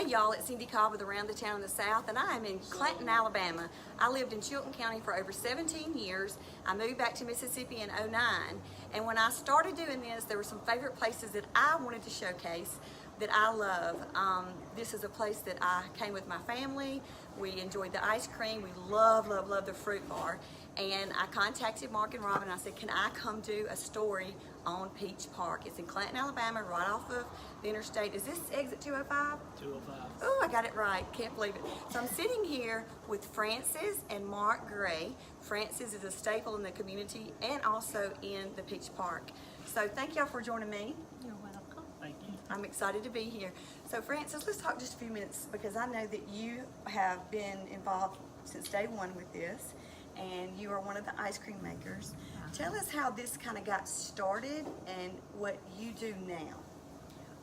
Hey y'all, it's Cindy Cobb with Around the Town in the South, and I am in Clanton, Alabama. I lived in Chilton County for over 17 years. I moved back to Mississippi in '09, and when I started doing this, there were some favorite places that I wanted to showcase that I love. This is a place that I came with my family. We enjoyed the ice cream. We love the fruit bar. And I contacted Mark and Robin and I said, can I come do a story on Peach Park? It's in Clanton, Alabama, right off of the interstate. Is this exit 205? 205. Oh, I got it right. Can't believe it. So I'm sitting here with Francis and Mark Gray. Francis is a staple in the community and also in the Peach Park. So thank y'all for joining me. You're welcome. Thank you. I'm excited to be here. So Francis, let's talk just a few minutes because I know that you have been involved since day one with this, and you are one of the ice cream makers. Tell us how this kind of got started and what you do now.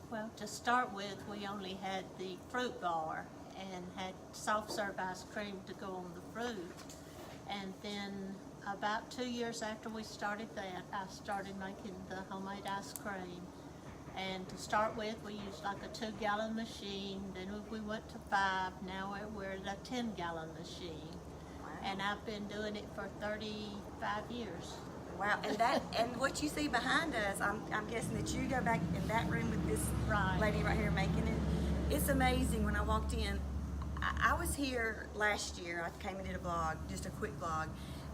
Well, to start with, we only had the fruit bar and had soft serve ice cream to go on the fruit. And then about 2 years after we started that, I started making the homemade ice cream. And to start with, we used like a 2-gallon machine. Then we went to 5. Now we're at a 10-gallon machine. Wow. And I've been doing it for 35 years. Wow, and what you see behind us, I'm guessing that you go back in that room with this lady right here making it. It's amazing. When I walked in, I was here last year. I came and did a vlog, just a quick vlog,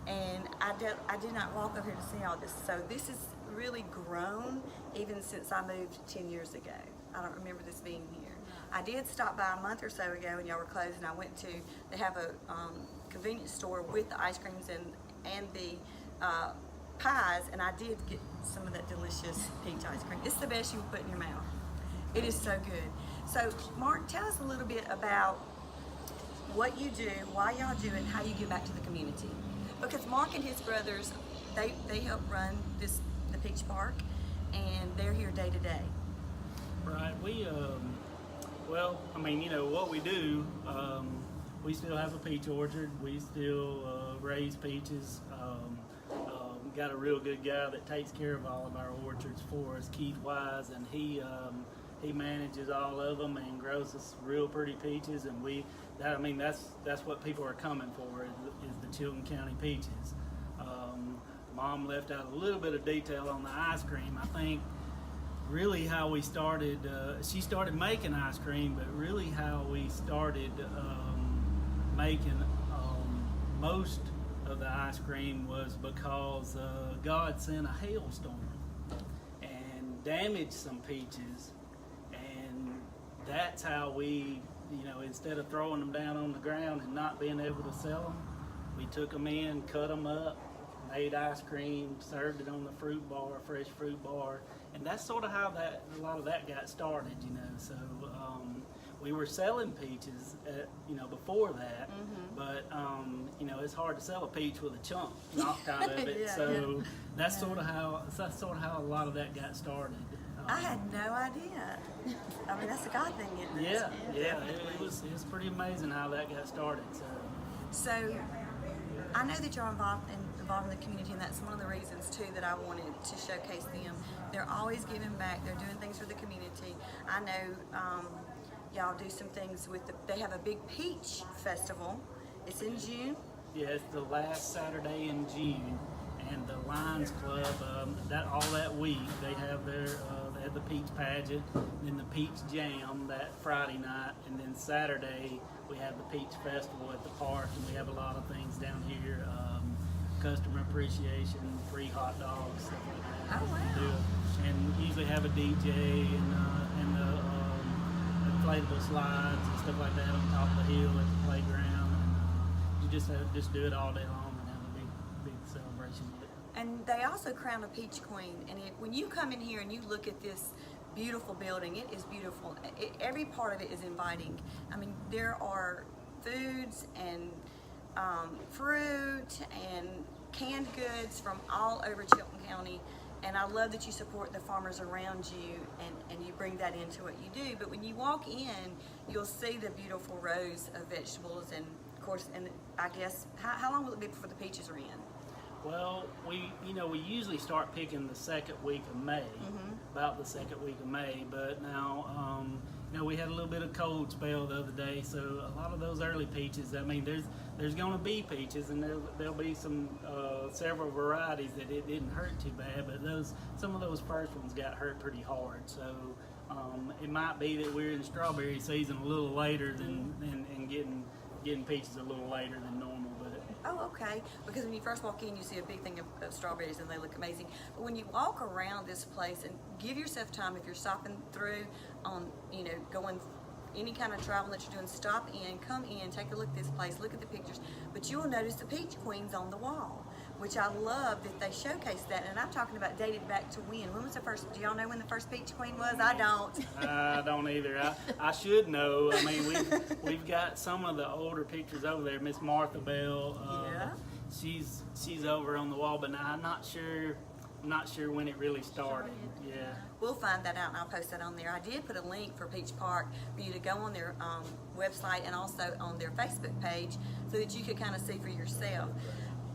and I did not walk over here to see all this. So this has really grown even since I moved 10 years ago. I don't remember this being here. I did stop by a month or so ago when y'all were closed, and I went to, they have a convenience store with the ice creams and the pies, and I did get some of that delicious peach ice cream. It's the best you can put in your mouth. It is so good. So Mark, tell us a little bit about what you do, why y'all do it, and how you give back to the community. Because Mark and his brothers, they help run the Peach Park, and they're here day to day. Right. We, well, I mean, you know, what we do, we still have a peach orchard. We still raise peaches. Got a real good guy that takes care of all of our orchards for us, Keith Wise, and he manages all of them and grows us real pretty peaches. And that's what people are coming for is the Chilton County peaches. Mom left out a little bit of detail on the ice cream. I think really how we started, she started making ice cream, but really how we started making most of the ice cream was because God sent a hailstorm and damaged some peaches, and that's how we, you know, instead of throwing them down on the ground and not being able to sell them, we took them in, cut them up, made ice cream, served it on the fruit bar, fresh fruit bar, and that's sort of how a lot of that got started, you know. So we were selling peaches, you know, before that, but you know, it's hard to sell a peach with a chunk knocked out of it. That's sort of how a lot of that got started. I had no idea. I mean, that's a God thing, isn't it? Yeah. It was pretty amazing how that got started. So I know that you're involved in the community, and that's one of the reasons too that I wanted to showcase them. They're always giving back. They're doing things for the community. I know y'all do some things with they have a big peach festival. It's in June. Yeah, it's the last Saturday in June, and the Lions Club all that week they have they have the peach pageant, then the peach jam that Friday night, and then Saturday we have the peach festival at the park, and we have a lot of things down here. Customer appreciation, free hot dogs, stuff like that. Oh wow! And usually have a DJ and the inflatable slides and stuff like that on top of the hill at the playground. And you just do it all day long and have a big celebration with it. And they also crown a peach queen. And when you come in here and you look at this beautiful building, it is beautiful. Every part of it is inviting. I mean, there are foods and fruit and canned goods from all over Chilton County, and I love that you support the farmers around you and you bring that into what you do. But when you walk in, you'll see the beautiful rows of vegetables, and of course, and I guess, how long will it be before the peaches are in? Well, we usually start picking the second week of May, about the second week of May, but now you know, we had a little bit of cold spell the other day, so a lot of those early peaches, I mean, there's going to be peaches, and there'll be some several varieties that it didn't hurt too bad, but some of those first ones got hurt pretty hard. So it might be that we're in strawberry season a little later and getting peaches a little later than normal. But oh, okay. Because when you first walk in, you see a big thing of strawberries, and they look amazing. But when you walk around this place, and give yourself time, if you're stopping through on, you know, going any kind of travel that you're doing, stop in, come in, take a look at this place, look at the pictures. But you will notice the peach queens on the wall, which I love that they showcase that. And I'm talking about dated back to when? When was the first? Do y'all know when the first peach queen was? I don't. I don't either. I should know. I mean, we've got some of the older pictures over there. Miss Martha Bell. Yeah. She's over on the wall, but I'm not sure. I'm not sure when it really started. Yeah. We'll find that out, and I'll post that on there. I did put a link for Peach Park for you to go on their website and also on their Facebook page so that you could kind of see for yourself.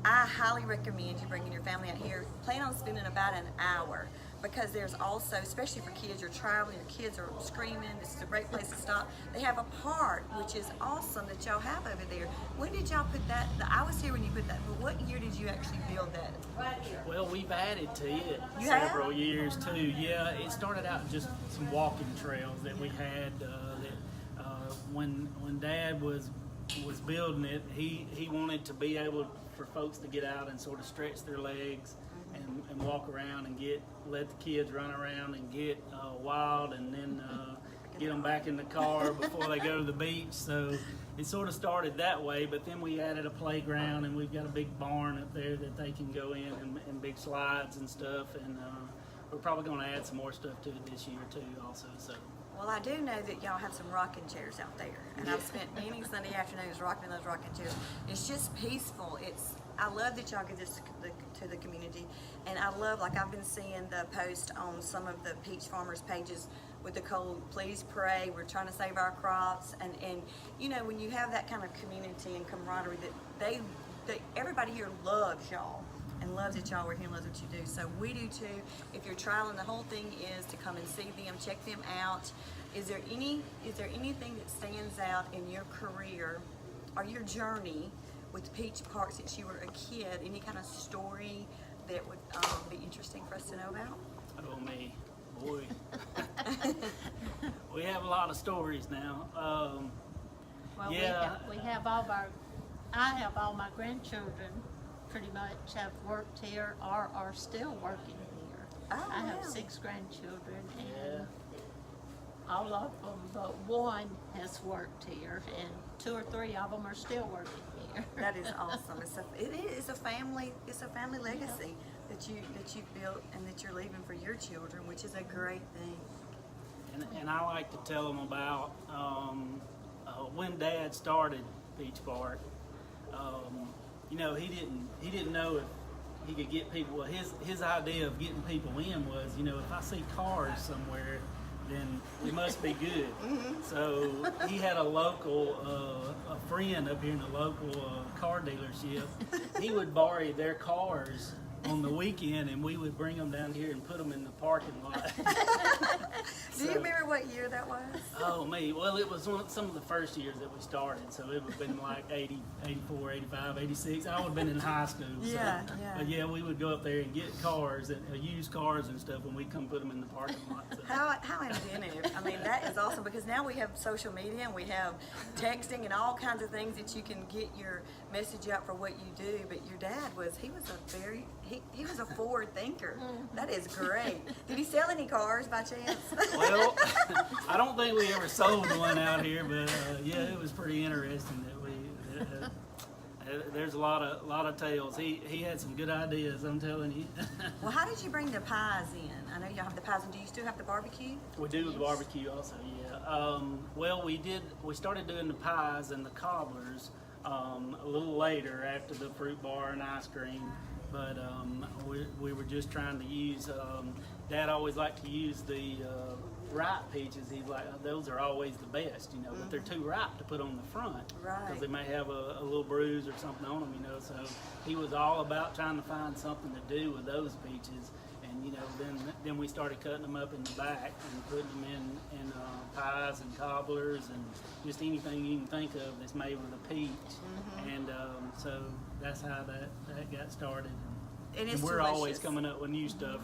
I highly recommend you bringing your family out here. Plan on spending about an hour, because there's also, especially for kids, you're traveling, your kids are screaming, this is a great place to stop. They have a park, which is awesome, that y'all have over there. When did y'all put that? I was here when you put that, but what year did you actually build that? Well, we've added to it You several have? years too. Yeah, it started out just some walking trails that we had. When Dad was building it, he wanted to be able for folks to get out and sort of stretch their legs and walk around and let the kids run around and get wild, and then get them back in the car before they go to the beach. So it sort of started that way, but then we added a playground, and we've got a big barn up there that they can go in, and big slides and stuff, and we're probably going to add some more stuff to it this year too also. So. Well, I do know that y'all have some rocking chairs out there, and I've spent many Sunday afternoons rocking in those rocking chairs. It's just peaceful. I love that y'all give this to the community, and I love, like I've been seeing the post on some of the peach farmers pages with the cold, please pray, we're trying to save our crops, and you know, when you have that kind of community and camaraderie, that everybody here loves y'all and loves that y'all are here and loves what you do. So we do too. If you're traveling, the whole thing is to come and see them, check them out. Is there anything that stands out in your career or your journey with Peach Park since you were a kid? Any kind of story that would be interesting for us to know about? Oh me, boy. We have a lot of stories now. Well, yeah. I have all my grandchildren pretty much have worked here or are still working here. Oh, I have wow. 6 grandchildren, and Yeah. all of them but one has worked here, and 2 or 3 of them are still working here. That is awesome. It is a family legacy that you built and that you're leaving for your children, which is a great thing. And I like to tell them about when Dad started Peach Park. You know, he didn't know if he could get people. Well, his idea of getting people in was, you know, if I see cars somewhere, then it must be good. So he had a local, a friend up here in the local car dealership. He would borrow their cars on the weekend, and we would bring them down here and put them in the parking lot. Do you remember what year that was? Oh, me. Well, it was some of the first years that we started, so it would have been like 80, 84, 85, 86. I would have been in high school. So, Yeah. yeah, we would go up there and get cars, and used cars and stuff, and we'd come put them in the parking lot. So. How inventive. I mean, that is awesome, because now we have social media and we have texting and all kinds of things that you can get your message out for what you do. But your dad he was a forward thinker. That is great. Did he sell any cars by chance? Well, I don't think we ever sold one out here, but yeah, it was pretty interesting that there's a lot of tales. He had some good ideas, I'm telling you. Well, how did you bring the pies in? I know y'all have the pies, and do you still have the barbecue? We do the barbecue also, yeah. Well, we started doing the pies and the cobblers a little later after the fruit bar and ice cream, but we were just trying to use, Dad always liked to use the ripe peaches. He's like, those are always the best, you know, but they're too ripe to put on the front, Right. because they may have a little bruise or something on them, you know, so he was all about trying to find something to do with those peaches. And then we started cutting them up in the back and putting them in pies and cobblers and just anything you can think of that's made with a peach. And so that's how that got started. And it's we're delicious. always coming up with new stuff.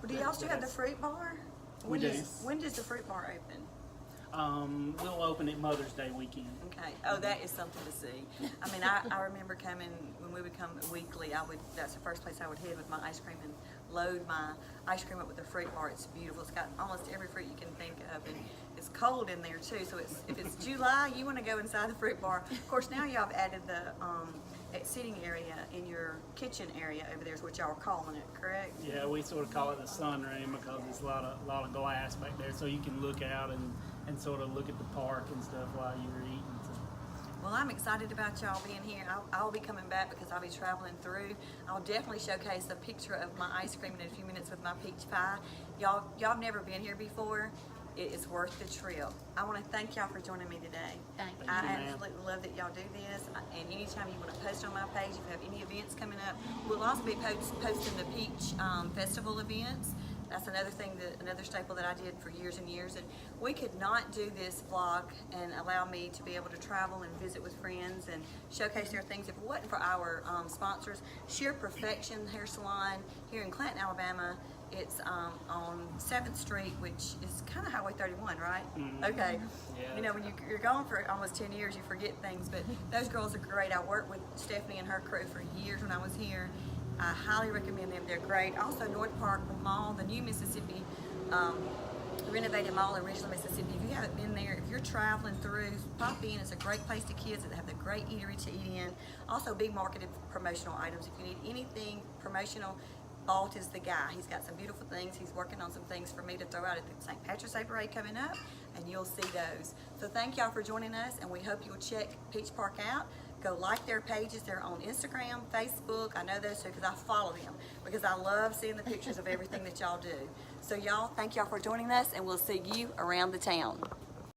Do y'all still have the fruit bar? We do. When does the fruit bar open? We'll open it Mother's Day weekend. Okay. Oh, that is something to see. I mean, I remember coming when we would come weekly. That's the first place I would head with my ice cream and load my ice cream up with the fruit bar. It's beautiful. It's got almost every fruit you can think of, and it's cold in there too. So if it's July, you want to go inside the fruit bar. Of course, now y'all have added the seating area in your kitchen area over there, is what y'all are calling it, correct? Yeah, we sort of call it the sun room because there's a lot of glass back there, so you can look out and sort of look at the park and stuff while you're eating. So. Well, I'm excited about y'all being here. I'll be coming back because I'll be traveling through. I'll definitely showcase a picture of my ice cream in a few minutes with my peach pie. Y'all have never been here before. It is worth the trip. I want to thank y'all for joining me today. Thank you. I ma'am. absolutely love that y'all do this. And anytime you want to post on my page, if you have any events coming up, we'll also be posting the Peach Festival events. That's another staple that I did for years and years. And we could not do this vlog and allow me to be able to travel and visit with friends and showcase their things if it wasn't for our sponsors. Shear Perfection Hair Salon here in Clanton, Alabama. It's on 7th Street, which is kind of Highway 31, right? Mm-hmm. Okay. Yeah. When you're gone for almost 10 years, you forget things, but those girls are great. I worked with Stephanie and her crew for years when I was here. I highly recommend them. They're great. Also, Northpark Mall, the new Mississippi renovated mall in Ridgeland, Mississippi. If you haven't been there, if you're traveling through, pop in. It's a great place to kids. They have the great eatery to eat in. Also, BMARKETED promotional items. If you need anything promotional, Balt is the guy. He's got some beautiful things. He's working on some things for me to throw out at the St. Patrick's Day Parade coming up, and you'll see those. So thank y'all for joining us, and we hope you'll check Peach Park out. Go like their pages. They're on Instagram, Facebook. I know those two because I follow them because I love seeing the pictures of everything that y'all do. So y'all, thank y'all for joining us, and we'll see you around the town.